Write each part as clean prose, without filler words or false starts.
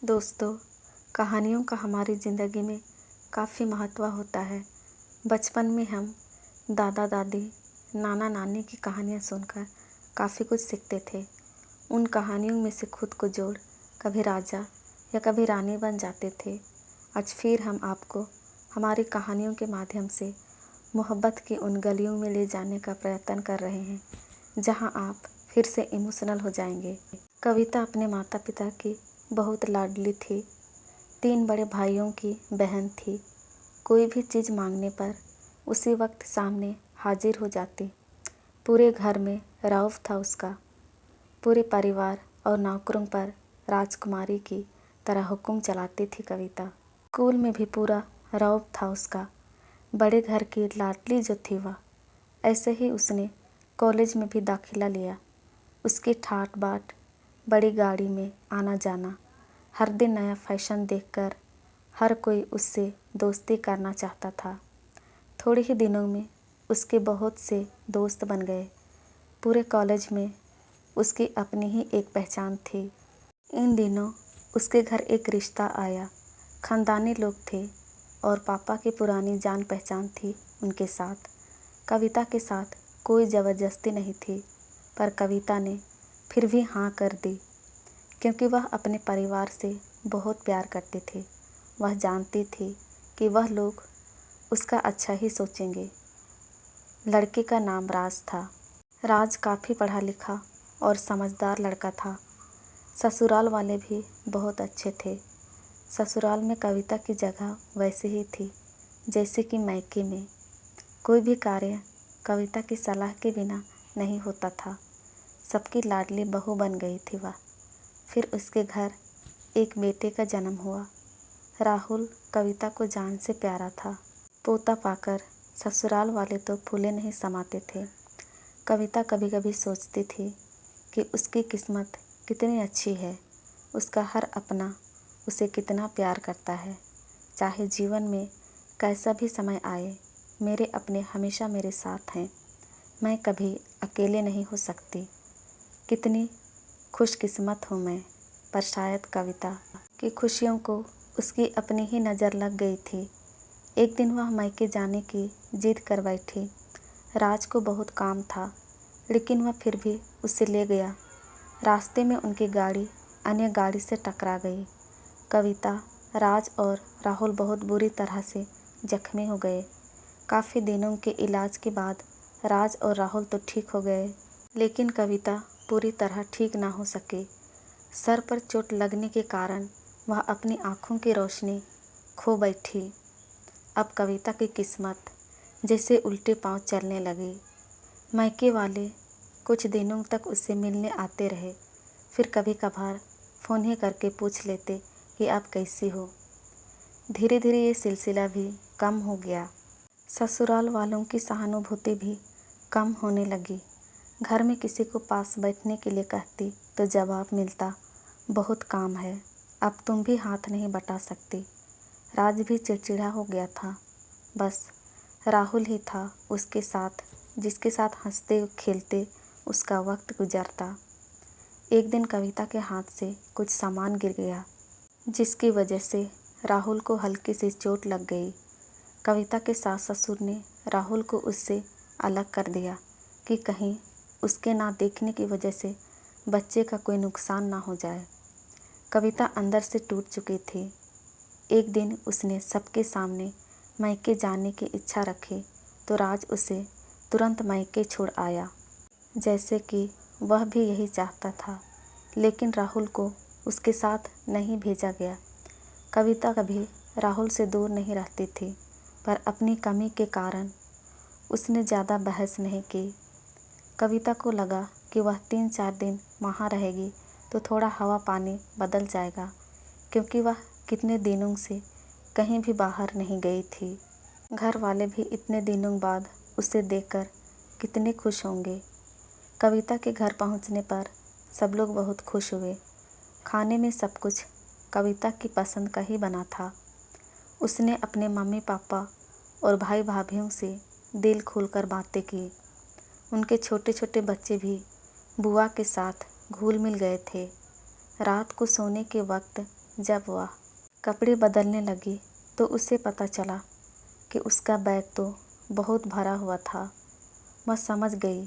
दोस्तों, कहानियों का हमारी ज़िंदगी में काफ़ी महत्व होता है। बचपन में हम दादा दादी, नाना नानी की कहानियाँ सुनकर काफ़ी कुछ सीखते थे। उन कहानियों में से खुद को जोड़ कभी राजा या कभी रानी बन जाते थे। आज फिर हम आपको हमारी कहानियों के माध्यम से मोहब्बत की उन गलियों में ले जाने का प्रयत्न कर रहे हैं, जहां आप फिर से इमोशनल हो जाएंगे। कविता अपने माता पिता की बहुत लाडली थी। 3 बड़े भाइयों की बहन थी। कोई भी चीज़ मांगने पर उसी वक्त सामने हाजिर हो जाती। पूरे घर में रौब था उसका। पूरे परिवार और नौकरों पर राजकुमारी की तरह हुक्म चलाती थी कविता। स्कूल में भी पूरा रौब था उसका। बड़े घर की लाडली जो थी वह। ऐसे ही उसने कॉलेज में भी दाखिला लिया। उसकी ठाट बाट, बड़ी गाड़ी में आना जाना, हर दिन नया फैशन देखकर हर कोई उससे दोस्ती करना चाहता था। थोड़े ही दिनों में उसके बहुत से दोस्त बन गए। पूरे कॉलेज में उसकी अपनी ही एक पहचान थी। इन दिनों उसके घर एक रिश्ता आया। खानदानी लोग थे और पापा की पुरानी जान पहचान थी उनके साथ। कविता के साथ कोई ज़बरदस्ती नहीं थी, पर कविता ने फिर भी हाँ कर दी, क्योंकि वह अपने परिवार से बहुत प्यार करती थी। वह जानती थी कि वह लोग उसका अच्छा ही सोचेंगे। लड़के का नाम राज था। राज काफ़ी पढ़ा लिखा और समझदार लड़का था। ससुराल वाले भी बहुत अच्छे थे। ससुराल में कविता की जगह वैसे ही थी जैसे कि मायके में। कोई भी कार्य कविता की सलाह के बिना नहीं होता था। सबकी लाडली बहू बन गई थी वह। फिर उसके घर एक बेटे का जन्म हुआ। राहुल कविता को जान से प्यारा था। पोता पाकर ससुराल वाले तो फूले नहीं समाते थे। कविता कभी कभी सोचती थी कि उसकी किस्मत कितनी अच्छी है। उसका हर अपना उसे कितना प्यार करता है। चाहे जीवन में कैसा भी समय आए, मेरे अपने हमेशा मेरे साथ हैं। मैं कभी अकेले नहीं हो सकती। कितनी खुशकिस्मत हूँ मैं। पर शायद कविता की खुशियों को उसकी अपनी ही नज़र लग गई थी। एक दिन वह मायके जाने की जिद कर बैठी। राज को बहुत काम था, लेकिन वह फिर भी उसे ले गया। रास्ते में उनकी गाड़ी अन्य गाड़ी से टकरा गई। कविता, राज और राहुल बहुत बुरी तरह से जख्मी हो गए। काफ़ी दिनों के इलाज के बाद राज और राहुल तो ठीक हो गए, लेकिन कविता पूरी तरह ठीक ना हो सके। सर पर चोट लगने के कारण वह अपनी आँखों की रोशनी खो बैठी। अब कविता की किस्मत जैसे उल्टे पांव चलने लगी। मायके वाले कुछ दिनों तक उससे मिलने आते रहे। फिर कभी कभार फ़ोन ही करके पूछ लेते कि आप कैसी हो। धीरे धीरे ये सिलसिला भी कम हो गया। ससुराल वालों की सहानुभूति भी कम होने लगी। घर में किसी को पास बैठने के लिए कहती तो जवाब मिलता, बहुत काम है, अब तुम भी हाथ नहीं बटा सकती। राज भी चिड़चिड़ा हो गया था। बस राहुल ही था उसके साथ, जिसके साथ हंसते खेलते उसका वक्त गुजरता। एक दिन कविता के हाथ से कुछ सामान गिर गया, जिसकी वजह से राहुल को हल्की सी चोट लग गई। कविता के सास ससुर ने राहुल को उससे अलग कर दिया कि कहीं उसके ना देखने की वजह से बच्चे का कोई नुकसान ना हो जाए। कविता अंदर से टूट चुकी थी। एक दिन उसने सबके सामने मायके जाने की इच्छा रखी तो राज उसे तुरंत मायके छोड़ आया, जैसे कि वह भी यही चाहता था। लेकिन राहुल को उसके साथ नहीं भेजा गया। कविता कभी राहुल से दूर नहीं रहती थी, पर अपनी कमी के कारण उसने ज़्यादा बहस नहीं की। कविता को लगा कि वह 3-4 दिन वहाँ रहेगी तो थोड़ा हवा पानी बदल जाएगा, क्योंकि वह कितने दिनों से कहीं भी बाहर नहीं गई थी। घर वाले भी इतने दिनों बाद उसे देखकर कितने खुश होंगे। कविता के घर पहुँचने पर सब लोग बहुत खुश हुए। खाने में सब कुछ कविता की पसंद का ही बना था। उसने अपने मम्मी पापा और भाई भाभीयों से दिल खोलकर बातें की। उनके छोटे छोटे बच्चे भी बुआ के साथ घुल मिल गए थे। रात को सोने के वक्त जब वह कपड़े बदलने लगी तो उसे पता चला कि उसका बैग तो बहुत भरा हुआ था। वह समझ गई।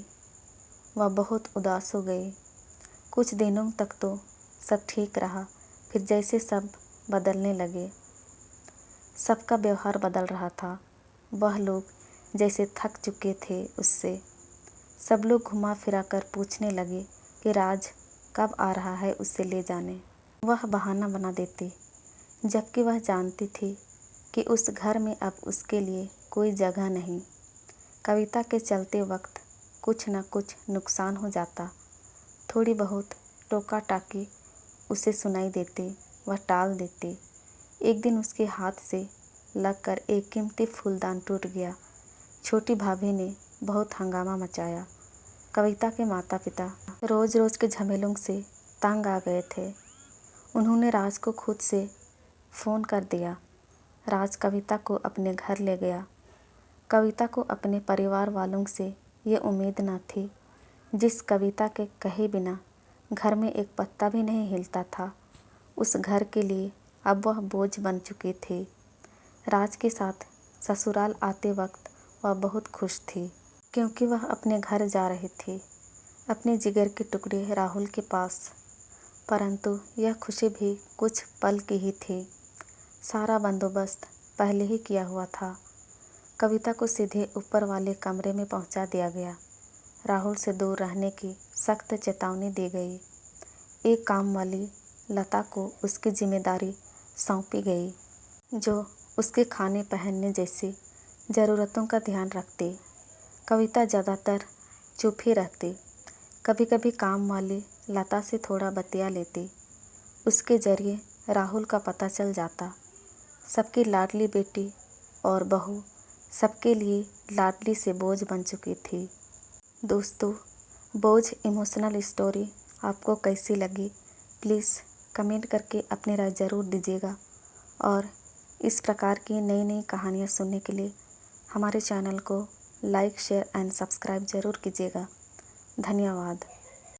वह बहुत उदास हो गई। कुछ दिनों तक तो सब ठीक रहा, फिर जैसे सब बदलने लगे। सबका व्यवहार बदल रहा था। वह लोग जैसे थक चुके थे उससे। सब लोग घुमा फिरा कर पूछने लगे कि राज कब आ रहा है उसे ले जाने। वह बहाना बना देती, जबकि वह जानती थी कि उस घर में अब उसके लिए कोई जगह नहीं। कविता के चलते वक्त कुछ न कुछ नुकसान हो जाता। थोड़ी बहुत टोका टाकी उसे सुनाई देती, वह टाल देती। एक दिन उसके हाथ से लगकर एक कीमती फूलदान टूट गया। छोटी भाभी ने बहुत हंगामा मचाया। कविता के माता पिता रोज़ रोज़ के झमेलों से तंग आ गए थे। उन्होंने राज को खुद से फ़ोन कर दिया। राज कविता को अपने घर ले गया। कविता को अपने परिवार वालों से ये उम्मीद न थी। जिस कविता के कहे बिना घर में एक पत्ता भी नहीं हिलता था, उस घर के लिए अब वह बोझ बन चुकी थी। राज के साथ ससुराल आते वक्त वह बहुत खुश थी, क्योंकि वह अपने घर जा रही थी, अपने जिगर के टुकड़े राहुल के पास। परंतु यह खुशी भी कुछ पल की ही थी। सारा बंदोबस्त पहले ही किया हुआ था। कविता को सीधे ऊपर वाले कमरे में पहुंचा दिया गया। राहुल से दूर रहने की सख्त चेतावनी दी गई। एक काम वाली लता को उसकी जिम्मेदारी सौंपी गई, जो उसके खाने पहनने जैसी ज़रूरतों का ध्यान रखती। कविता ज़्यादातर चुप ही रहती। कभी कभी काम वाली लता से थोड़ा बतिया लेती। उसके ज़रिए राहुल का पता चल जाता। सबकी लाडली बेटी और बहू सबके लिए लाडली से बोझ बन चुकी थी। दोस्तों, बोझ इमोशनल स्टोरी आपको कैसी लगी, प्लीज़ कमेंट करके अपनी राय ज़रूर दीजिएगा। और इस प्रकार की नई नई कहानियाँ सुनने के लिए हमारे चैनल को लाइक, शेयर एंड सब्सक्राइब ज़रूर कीजिएगा। धन्यवाद।